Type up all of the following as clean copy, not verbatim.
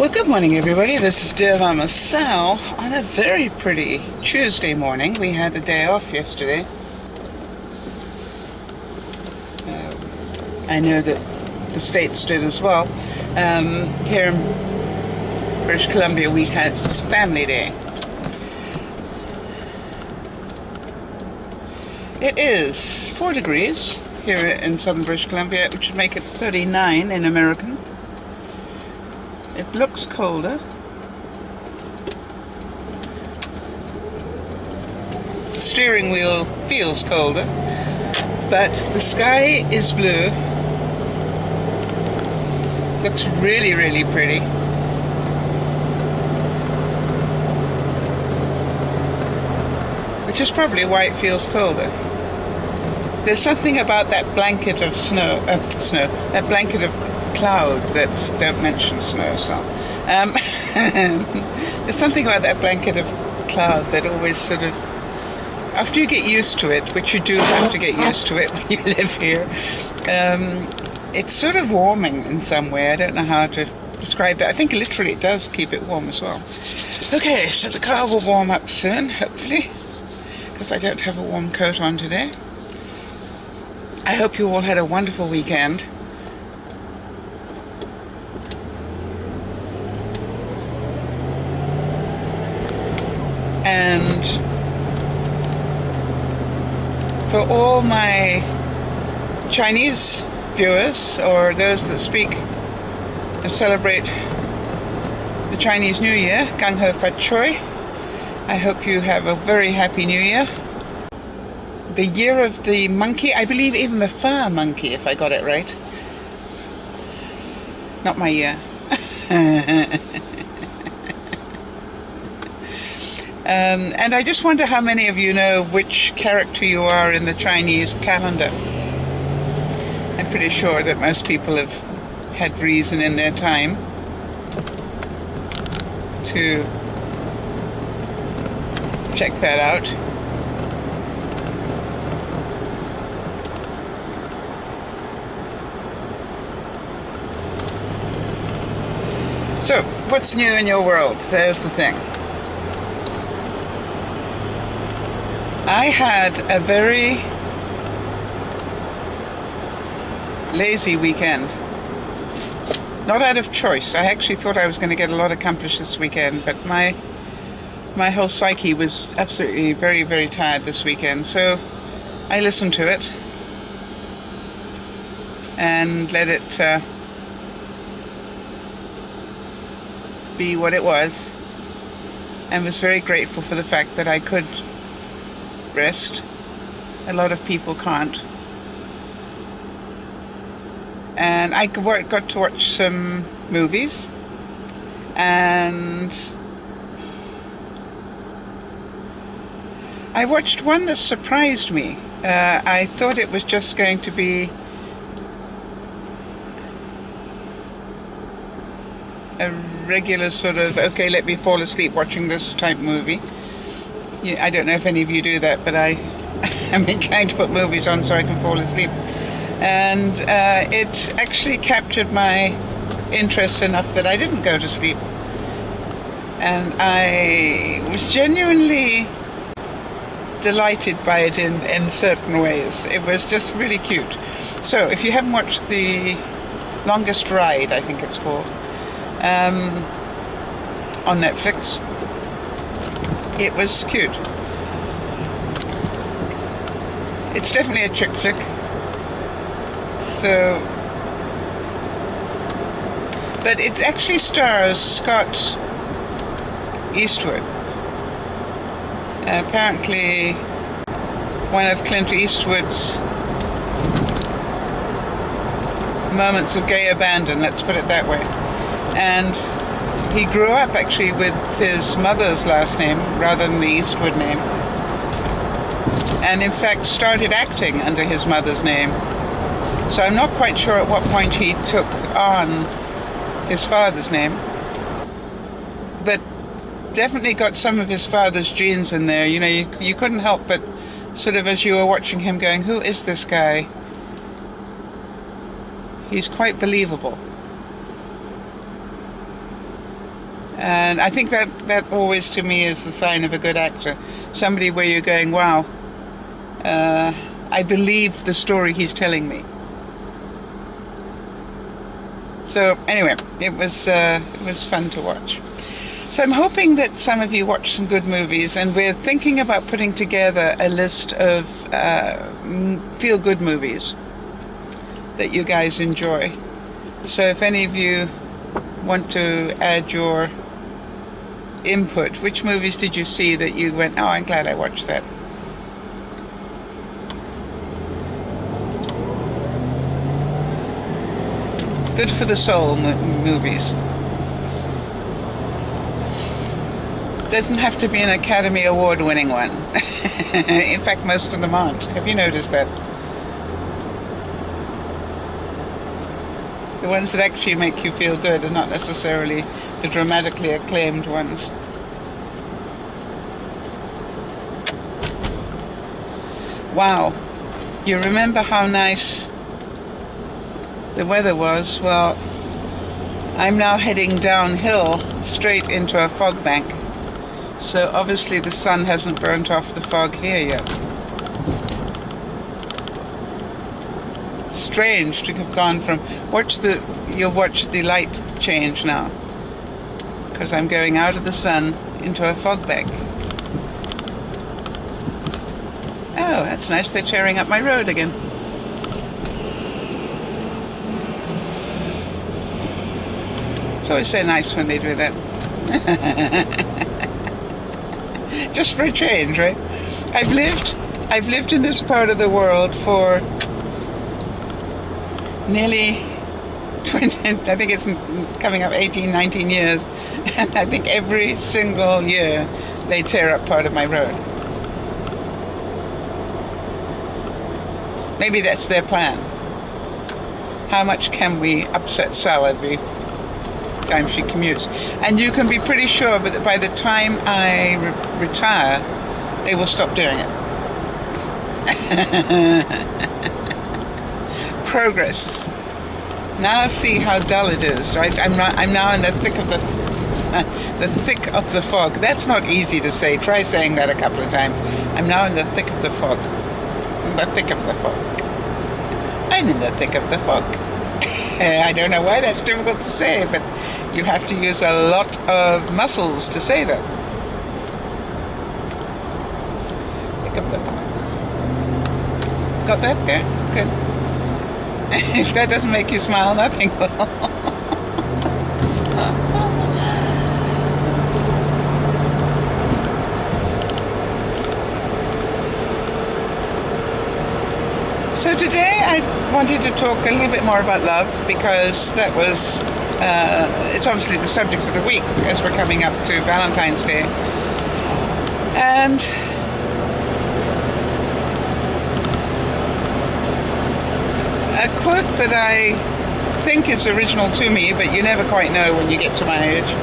Well, good morning, everybody. This is Dear Mama Sal on a very pretty Tuesday morning. We had a day off yesterday. I know that the States did as well. Here in British Columbia, we had Family Day. It is 4 degrees here in southern British Columbia, which would make it 39 in American. It looks colder. The steering wheel feels colder, but the sky is blue. Looks really, really pretty. Which is probably why it feels colder. There's something about that blanket of that blanket of cloud that don't mention snow, so there's something about that blanket of cloud that always sort of, after you get used to it, which you do have to get used to it when you live here, it's sort of warming in some way. I don't know how to describe that. I think literally it does keep it warm as well. Okay, so the car will warm up soon, hopefully, because I don't have a warm coat on today. I hope you all had a wonderful weekend. And for all my Chinese viewers, or those that speak and celebrate the Chinese New Year, Gang Ho Fat Choi, I hope you have a very happy New Year. The year of the monkey, I believe even the fur monkey, if I got it right. Not my year. And I just wonder how many of you know which character you are in the Chinese calendar. I'm pretty sure that most people have had reason in their time to check that out. So, what's new in your world? There's the thing. I had a very lazy weekend. Not out of choice. I actually thought I was going to get a lot accomplished this weekend, but my whole psyche was absolutely very, very tired this weekend. So I listened to it and let it be what it was, and was very grateful for the fact that I could rest. A lot of people can't. And I got to watch some movies, and I watched one that surprised me. I thought it was just going to be a regular sort of, okay, let me fall asleep watching this type movie. I don't know if any of you do that, but I'm inclined to put movies on so I can fall asleep. And it actually captured my interest enough that I didn't go to sleep. And I was genuinely delighted by it in certain ways. It was just really cute. So if you haven't watched The Longest Ride, I think it's called, on Netflix, it was cute. It's definitely a chick flick. So, but it actually stars Scott Eastwood. Apparently one of Clint Eastwood's moments of gay abandon, let's put it that way. And he grew up actually with his mother's last name rather than the Eastwood name, and in fact started acting under his mother's name. So I'm not quite sure at what point he took on his father's name, but definitely got some of his father's genes in there. You know, you couldn't help but sort of, as you were watching him, going, who is this guy? He's quite believable. And I think that always to me is the sign of a good actor. Somebody where you're going, wow, I believe the story he's telling me. So anyway, it was fun to watch. So I'm hoping that some of you watch some good movies, and we're thinking about putting together a list of feel-good movies that you guys enjoy. So if any of you want to add your input, which movies did you see that you went, oh, I'm glad I watched that? Good for the soul movies. Doesn't have to be an Academy Award winning one. In fact, most of them aren't. Have you noticed that? The ones that actually make you feel good are not necessarily the dramatically acclaimed ones. Wow. You remember how nice the weather was? Well, I'm now heading downhill straight into a fog bank. So obviously the sun hasn't burnt off the fog here yet. Strange to have gone from, you'll watch the light change now, because I'm going out of the sun into a fog bank. Oh, that's nice, they're tearing up my road again. It's always so nice when they do that. Just for a change, right? I've lived in this part of the world for nearly 20, I think it's coming up 18, 19 years, and I think every single year they tear up part of my road. Maybe that's their plan. How much can we upset Sal every time she commutes? And you can be pretty sure that by the time I retire, they will stop doing it. Progress. Now see how dull it is, right? I'm now in the thick of the fog. That's not easy to say. Try saying that a couple of times. I'm now in the thick of the fog. In the thick of the fog. I'm in the thick of the fog. I don't know why that's difficult to say, but you have to use a lot of muscles to say that. Thick of the fog. Got that? Yeah, good. If that doesn't make you smile, nothing will. So today I wanted to talk a little bit more about love, because that was, it's obviously the subject of the week as we're coming up to Valentine's Day. And a quote that I think is original to me, but you never quite know when you get to my age.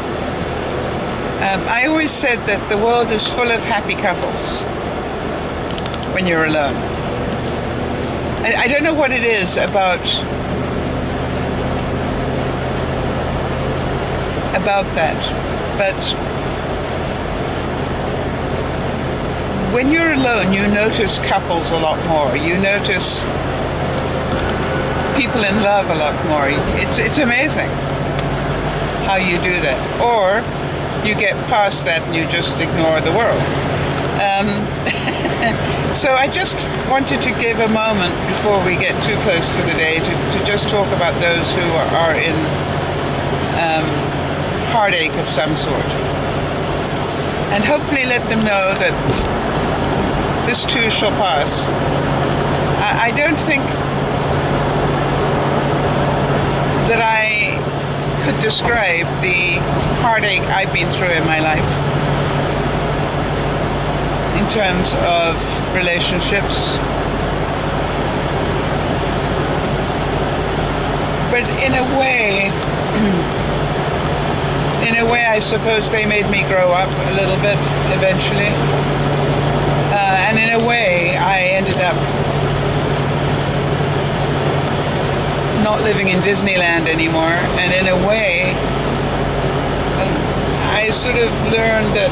I always said that the world is full of happy couples when you're alone. I don't know what it is about that, but when you're alone, you notice couples a lot more. You notice people in love a lot more. It's amazing how you do that. Or you get past that and you just ignore the world. So I just wanted to give a moment before we get too close to the day to just talk about those who are in heartache of some sort, and hopefully let them know that this too shall pass. I don't think that I could describe the heartache I've been through in my life in terms of relationships, but in a way I suppose they made me grow up a little bit eventually, and in a way I ended up not living in Disneyland anymore, and in a way I sort of learned that,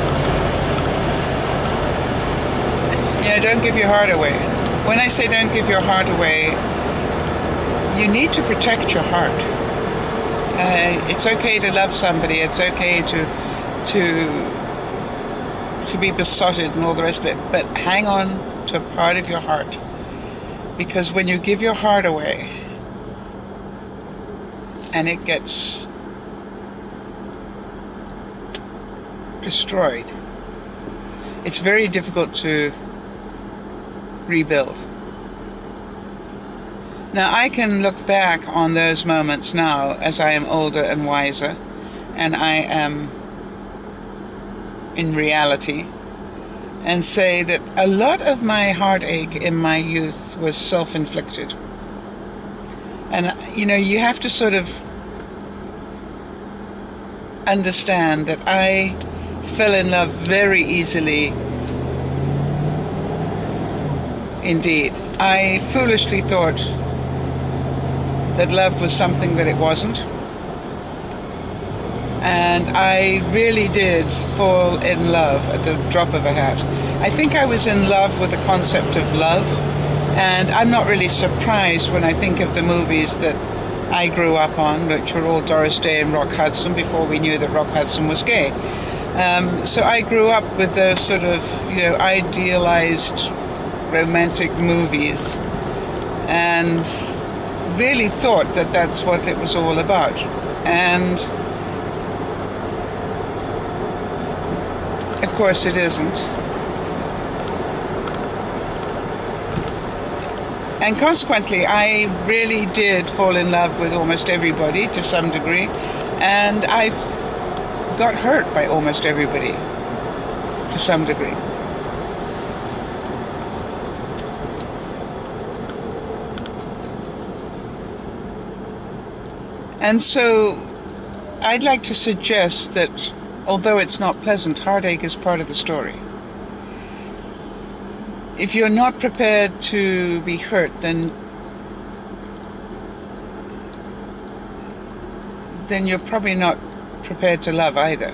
don't give your heart away. When I say don't give your heart away, you need to protect your heart. It's okay to love somebody. It's okay to be besotted and all the rest of it. But hang on to a part of your heart, because when you give your heart away and it gets destroyed, it's very difficult to rebuild. Now, I can look back on those moments now as I am older and wiser, and I am in reality, and say that a lot of my heartache in my youth was self-inflicted. And, you have to sort of understand that I fell in love very easily indeed. I foolishly thought that love was something that it wasn't. And I really did fall in love at the drop of a hat. I think I was in love with the concept of love, and I'm not really surprised when I think of the movies that I grew up on, which were all Doris Day and Rock Hudson, before we knew that Rock Hudson was gay. So I grew up with those sort of, idealized romantic movies, and really thought that that's what it was all about. And of course it isn't. And consequently, I really did fall in love with almost everybody to some degree, and I got hurt by almost everybody to some degree. And so I'd like to suggest that although it's not pleasant, heartache is part of the story. If you're not prepared to be hurt, then you're probably not prepared to love either.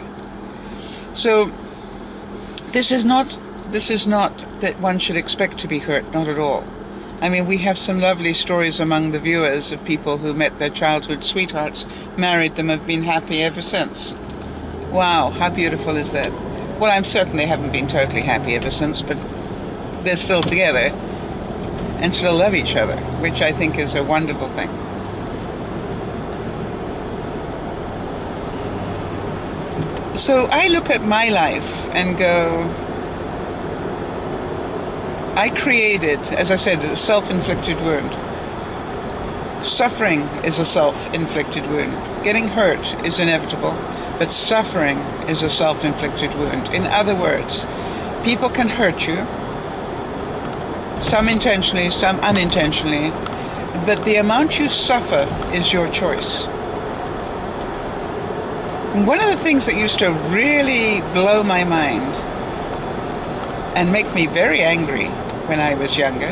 So this is not that one should expect to be hurt, not at all. I mean, we have some lovely stories among the viewers of people who met their childhood sweethearts, married them, have been happy ever since. Wow, how beautiful is that? Well, I certainly haven't been totally happy ever since, but they're still together and still love each other, which I think is a wonderful thing. So I look at my life and go, I created, as I said, a self-inflicted wound. Suffering is a self-inflicted wound. Getting hurt is inevitable, but suffering is a self-inflicted wound. In other words, people can hurt you, some intentionally, some unintentionally, but the amount you suffer is your choice. And one of the things that used to really blow my mind and make me very angry when I was younger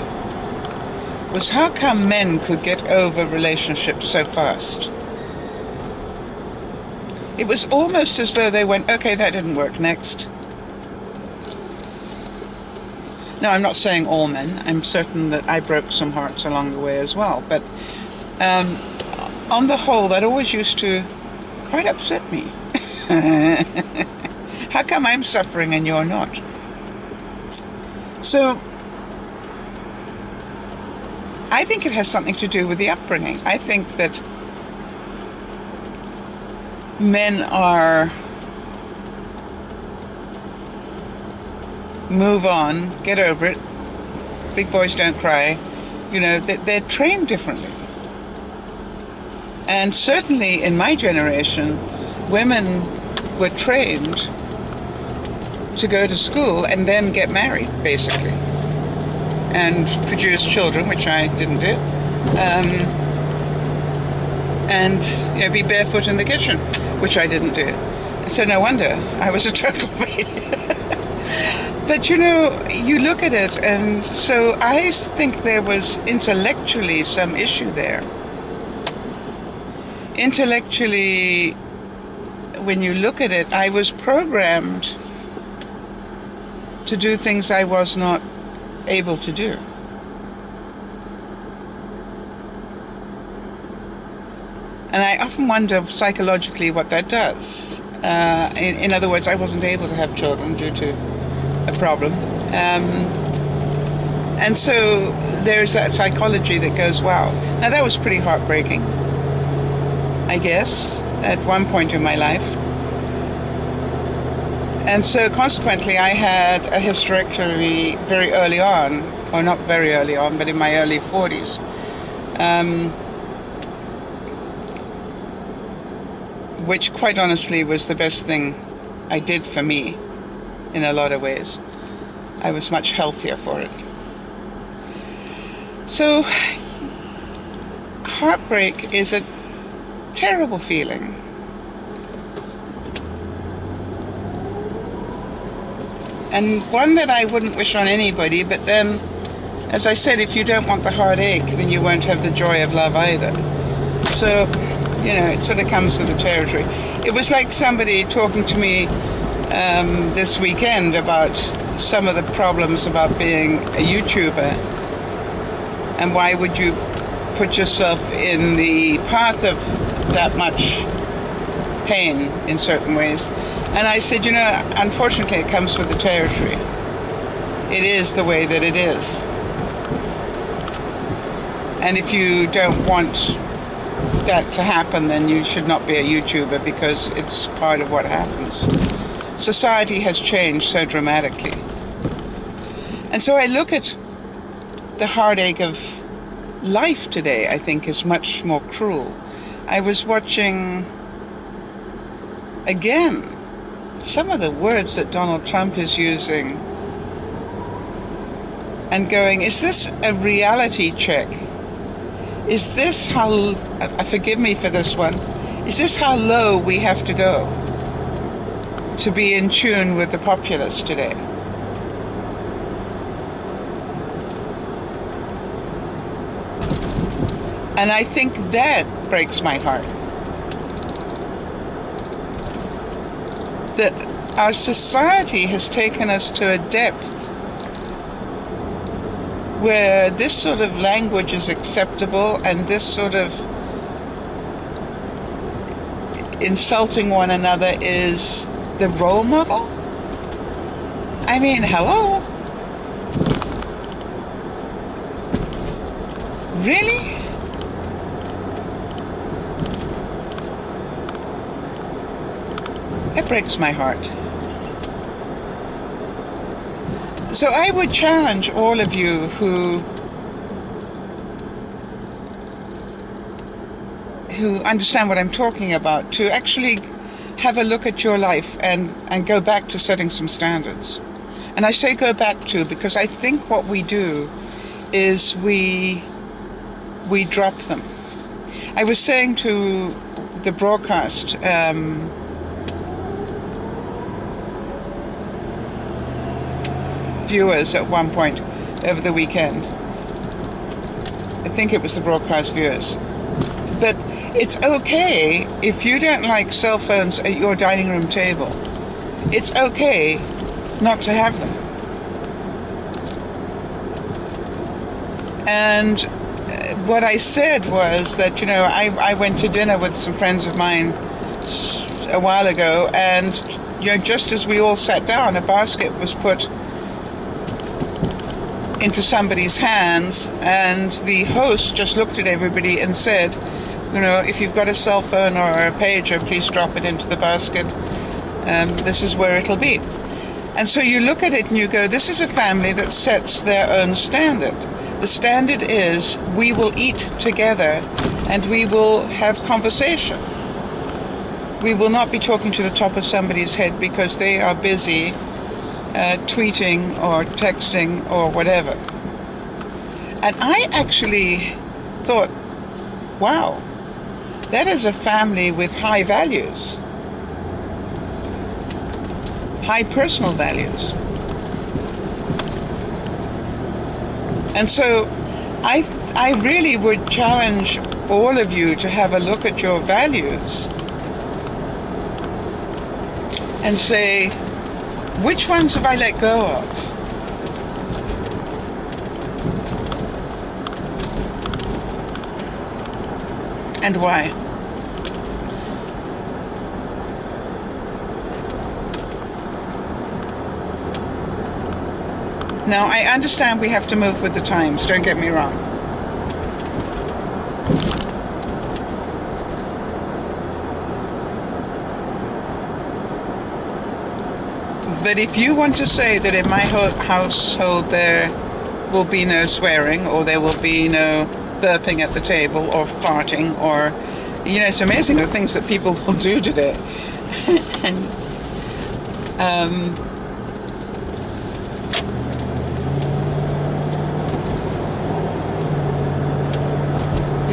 was how come men could get over relationships so fast. It was almost as though they went, okay, that didn't work, next. No, I'm not saying all men. I'm certain that I broke some hearts along the way as well. But on the whole, that always used to quite upset me. How come I'm suffering and you're not? So I think it has something to do with the upbringing. I think that men are move on, get over it, big boys don't cry, they're trained differently. And certainly in my generation, women were trained to go to school and then get married, basically, and produce children, which I didn't do, and be barefoot in the kitchen, which I didn't do. So no wonder I was a total failure. But you look at it, and so I think there was intellectually some issue there. Intellectually, when you look at it, I was programmed to do things I was not able to do. And I often wonder psychologically what that does. In other words, I wasn't able to have children due to a problem. And so there's that psychology that goes, wow. Now that was pretty heartbreaking, I guess, at one point in my life. And so consequently I had a hysterectomy very early on, or not very early on, but in my early 40s. Which quite honestly was the best thing I did for me in a lot of ways. I was much healthier for it. So heartbreak is a terrible feeling. And one that I wouldn't wish on anybody, but then, as I said, if you don't want the heartache, then you won't have the joy of love either. So, you know, it sort of comes with the territory. It was like somebody talking to me this weekend about some of the problems about being a YouTuber, and why would you put yourself in the path of that much pain in certain ways. And I said, you know, unfortunately it comes with the territory. It is the way that it is. And if you don't want that to happen, then you should not be a YouTuber, because it's part of what happens. Society has changed so dramatically. And so I look at the heartache of life today, I think, is much more cruel. I was watching, again, some of the words that Donald Trump is using and going, is this a reality check? Is this how, forgive me for this one, is this how low we have to go to be in tune with the populace today? And I think that breaks my heart. That our society has taken us to a depth where this sort of language is acceptable, and this sort of insulting one another is the role model? I mean, hello? Really? It breaks my heart. So I would challenge all of you who understand what I'm talking about to actually have a look at your life and go back to setting some standards. And I say go back to because I think what we do is we drop them. I was saying to the broadcast viewers at one point over the weekend, I think it was the broadcast viewers, but it's okay if you don't like cell phones at your dining room table. It's okay not to have them. And what I said was that, you know, I went to dinner with some friends of mine a while ago, and, you know, just as we all sat down, a basket was put into somebody's hands, and the host just looked at everybody and said, you know, if you've got a cell phone or a pager, please drop it into the basket. This is where it'll be. And so you look at it and you go, this is a family that sets their own standard. The standard is we will eat together and we will have conversation. We will not be talking to the top of somebody's head because they are busy tweeting or texting or whatever. And I actually thought, wow, that is a family with high values, high personal values. And so I really would challenge all of you to have a look at your values and say, which ones have I let go of? And why? Now, I understand we have to move with the times, don't get me wrong. But if you want to say that in my household there will be no swearing, or there will be no burping at the table, or farting, or, it's amazing the things that people will do today.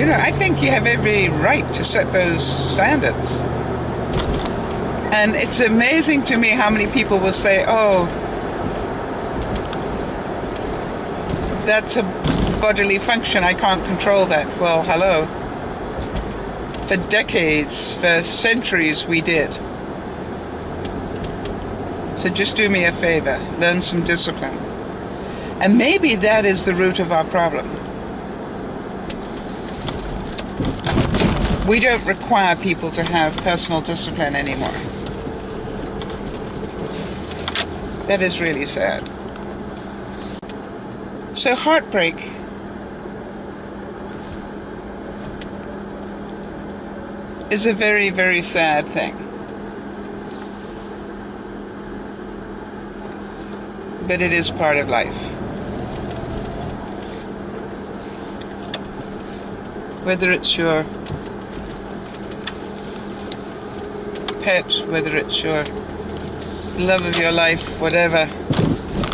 And I think you have every right to set those standards. And it's amazing to me how many people will say, oh, that's a bodily function, I can't control that. Well, hello. For decades, for centuries, we did. So just do me a favor, learn some discipline. And maybe that is the root of our problem. We don't require people to have personal discipline anymore. That is really sad. So heartbreak is a very, very sad thing. But it is part of life. Whether it's your pet, whether it's your love of your life, whatever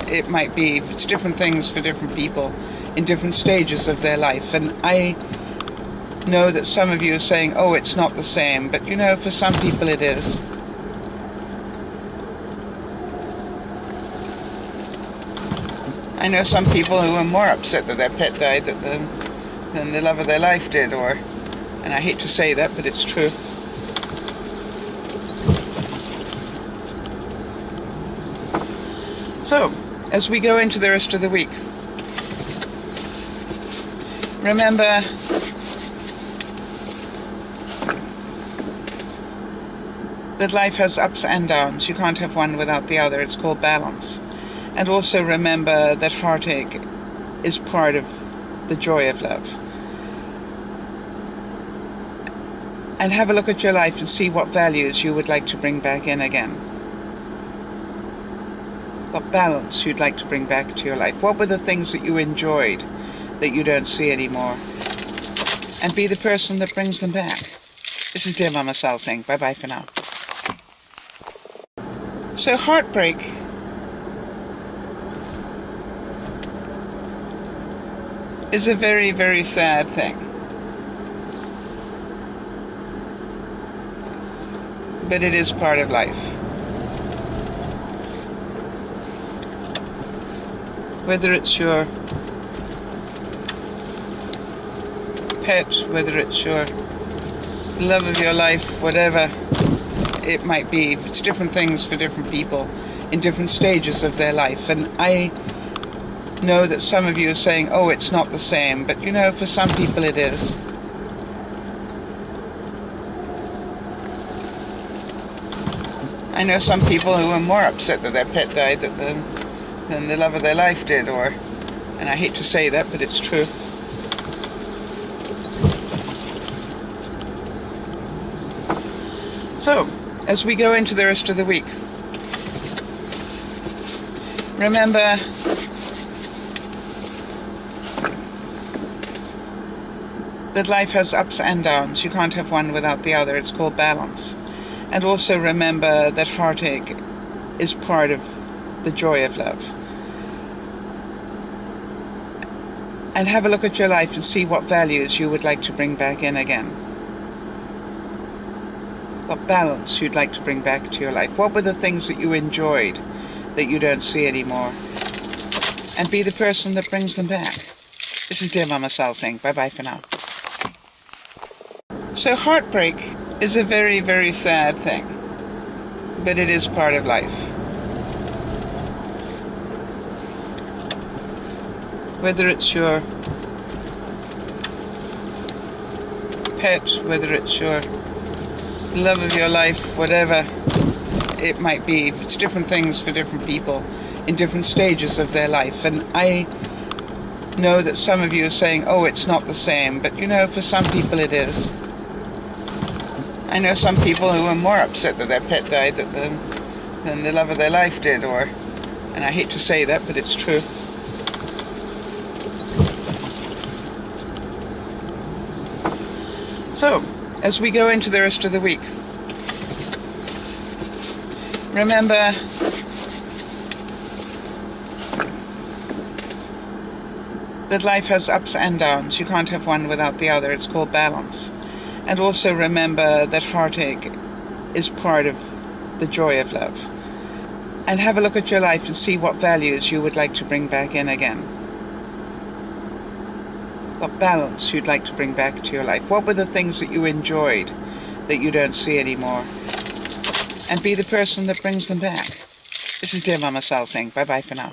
it might be, it's different things for different people in different stages of their life. And I know that some of you are saying, oh, it's not the same, but for some people it is. I know some people who are more upset that their pet died than the love of their life did, and I hate to say that, but it's true. So, as we go into the rest of the week, remember that life has ups and downs. You can't have one without the other. It's called balance. And also remember that heartache is part of the joy of love. And have a look at your life and see what values you would like to bring back in again. What balance you'd like to bring back to your life. What were the things that you enjoyed that you don't see anymore? And be the person that brings them back. This is DearMamaSal saying bye-bye for now. So heartbreak is a very, very sad thing. But it is part of life. Whether it's your pet, whether it's your love of your life, whatever it might be, it's different things for different people in different stages of their life. And I know that some of you are saying, oh, it's not the same, but for some people it is. I know some people who are more upset that their pet died than the love of their life did, and I hate to say that, but it's true. So, as we go into the rest of the week, remember that life has ups and downs. You can't have one without the other. It's called balance. And also remember that heartache is part of the joy of love. And have a look at your life and see what values you would like to bring back in again. What balance you'd like to bring back to your life. What were the things that you enjoyed that you don't see anymore? And be the person that brings them back. This is DearMamaSal saying bye-bye for now. So heartbreak is a very, very sad thing. but it is part of life. Whether it's your pet, whether it's your love of your life, whatever it might be, it's different things for different people in different stages of their life. And I know that some of you are saying, oh, it's not the same, but you know, for some people it is. I know some people who are more upset that their pet died than the love of their life did, and I hate to say that, but it's true. So, as we go into the rest of the week, remember that life has ups and downs. You can't have one without the other. It's called balance. And also remember that heartache is part of the joy of love. And have a look at your life and see what values you would like to bring back in again. What balance you'd like to bring back to your life. What were the things that you enjoyed that you don't see anymore? And be the person that brings them back. This is Dear Mama Sal saying bye-bye for now.